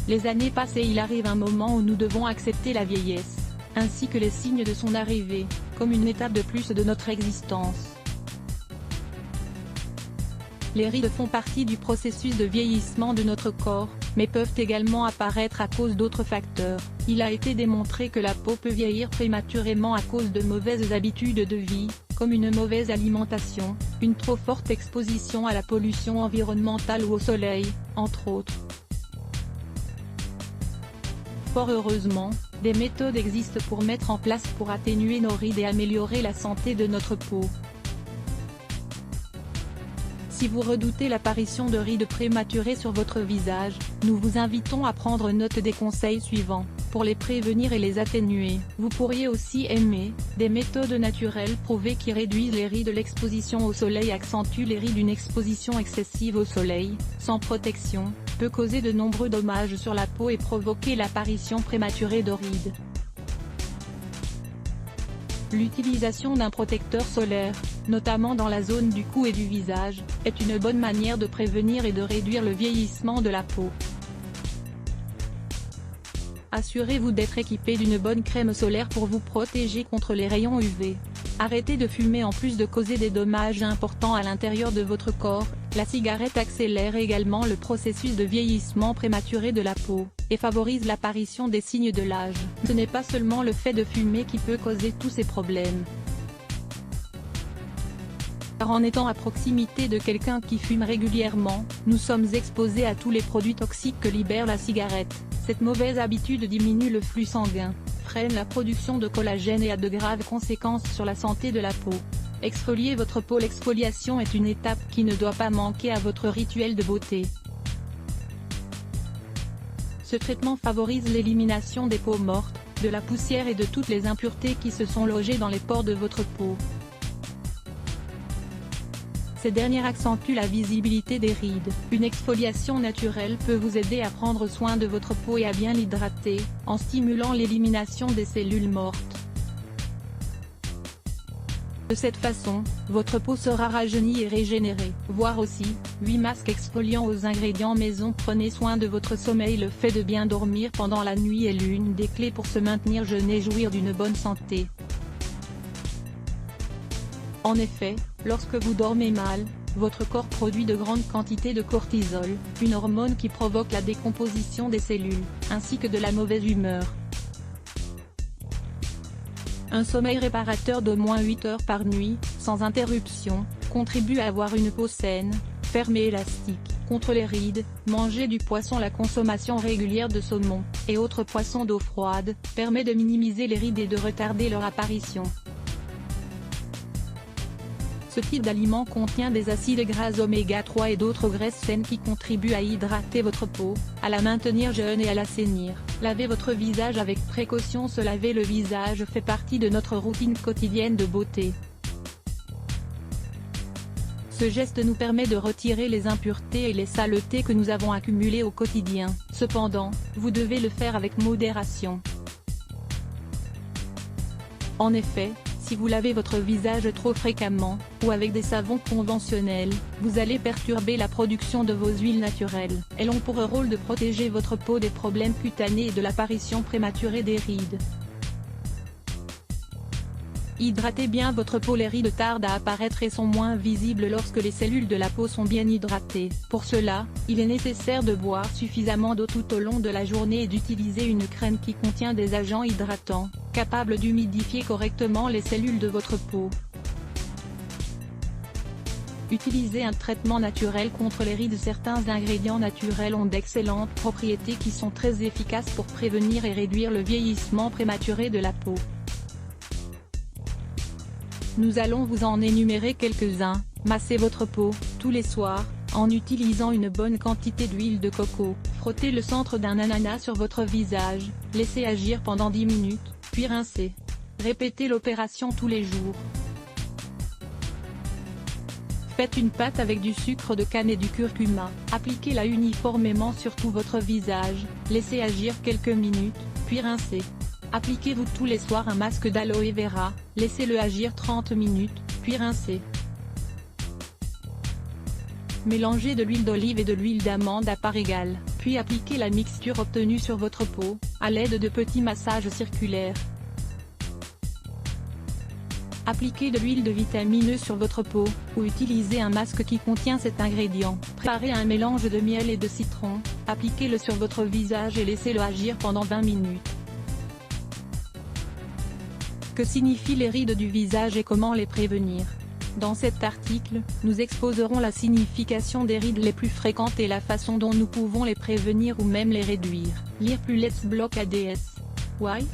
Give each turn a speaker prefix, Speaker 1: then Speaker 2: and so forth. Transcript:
Speaker 1: Les années passent et il arrive un moment où nous devons accepter la vieillesse, ainsi que les signes de son arrivée, comme une étape de plus de notre existence. Les rides font partie du processus de vieillissement de notre corps, mais peuvent également apparaître à cause d'autres facteurs. Il a été démontré que la peau peut vieillir prématurément à cause de mauvaises habitudes de vie, comme une mauvaise alimentation, une trop forte exposition à la pollution environnementale ou au soleil, entre autres. Fort heureusement, des méthodes existent pour mettre en place pour atténuer nos rides et améliorer la santé de notre peau. Si vous redoutez l'apparition de rides prématurées sur votre visage, nous vous invitons à prendre note des conseils suivants. Pour les prévenir et les atténuer, vous pourriez aussi aimer des méthodes naturelles prouvées qui réduisent les rides. L'exposition au soleil accentue les rides. Une exposition excessive au soleil, sans protection, peut causer de nombreux dommages sur la peau et provoquer l'apparition prématurée de rides. L'utilisation d'un protecteur solaire, notamment dans la zone du cou et du visage, est une bonne manière de prévenir et de réduire le vieillissement de la peau. Assurez-vous d'être équipé d'une bonne crème solaire pour vous protéger contre les rayons UV. Arrêtez de fumer. En plus de causer des dommages importants à l'intérieur de votre corps, la cigarette accélère également le processus de vieillissement prématuré de la peau, et favorise l'apparition des signes de l'âge. Ce n'est pas seulement le fait de fumer qui peut causer tous ces problèmes. Car en étant à proximité de quelqu'un qui fume régulièrement, nous sommes exposés à tous les produits toxiques que libère la cigarette. Cette mauvaise habitude diminue le flux sanguin, freine la production de collagène et a de graves conséquences sur la santé de la peau. Exfolier votre peau. L'exfoliation est une étape qui ne doit pas manquer à votre rituel de beauté. Ce traitement favorise l'élimination des peaux mortes, de la poussière et de toutes les impuretés qui se sont logées dans les pores de votre peau. Ces dernières accentuent la visibilité des rides. Une exfoliation naturelle peut vous aider à prendre soin de votre peau et à bien l'hydrater, en stimulant l'élimination des cellules mortes. De cette façon, votre peau sera rajeunie et régénérée. Voir aussi, 8 masques exfoliants aux ingrédients maison. Prenez soin de votre sommeil. Le fait de bien dormir pendant la nuit est l'une des clés pour se maintenir jeune et jouir d'une bonne santé. En effet, lorsque vous dormez mal, votre corps produit de grandes quantités de cortisol, une hormone qui provoque la décomposition des cellules, ainsi que de la mauvaise humeur. Un sommeil réparateur d'au moins 8 heures par nuit, sans interruption, contribue à avoir une peau saine, ferme et élastique. Contre les rides, manger du poisson. La consommation régulière de saumon, et autres poissons d'eau froide, permet de minimiser les rides et de retarder leur apparition. Ce type d'aliment contient des acides gras oméga 3 et d'autres graisses saines qui contribuent à hydrater votre peau, à la maintenir jeune et à l'assainir. Lavez votre visage avec précaution. Se laver le visage fait partie de notre routine quotidienne de beauté. Ce geste nous permet de retirer les impuretés et les saletés que nous avons accumulées au quotidien. Cependant, vous devez le faire avec modération. En effet, si vous lavez votre visage trop fréquemment, ou avec des savons conventionnels, vous allez perturber la production de vos huiles naturelles. Elles ont pour rôle de protéger votre peau des problèmes cutanés et de l'apparition prématurée des rides. Hydratez bien votre peau. Les rides tardent à apparaître et sont moins visibles lorsque les cellules de la peau sont bien hydratées. Pour cela, il est nécessaire de boire suffisamment d'eau tout au long de la journée et d'utiliser une crème qui contient des agents hydratants, capables d'humidifier correctement les cellules de votre peau. Utilisez un traitement naturel contre les rides. Certains ingrédients naturels ont d'excellentes propriétés qui sont très efficaces pour prévenir et réduire le vieillissement prématuré de la peau. Nous allons vous en énumérer quelques-uns. Massez votre peau, tous les soirs, en utilisant une bonne quantité d'huile de coco. Frottez le centre d'un ananas sur votre visage, laissez agir pendant 10 minutes, puis rincez. Répétez l'opération tous les jours. Faites une pâte avec du sucre de canne et du curcuma. Appliquez-la uniformément sur tout votre visage, laissez agir quelques minutes, puis rincez. Appliquez-vous tous les soirs un masque d'aloe vera, laissez-le agir 30 minutes, puis rincez. Mélangez de l'huile d'olive et de l'huile d'amande à part égale, Puis appliquez la mixture obtenue sur votre peau, à l'aide de petits massages circulaires. Appliquez de l'huile de vitamine E sur votre peau, ou utilisez un masque qui contient cet ingrédient. Préparez un mélange de miel et de citron, appliquez-le sur votre visage et laissez-le agir pendant 20 minutes. Que signifient les rides du visage et comment les prévenir? Dans cet article, nous exposerons la signification des rides les plus fréquentes et la façon dont nous pouvons les prévenir ou même les réduire. Lire plus Let's Block ADS. Why?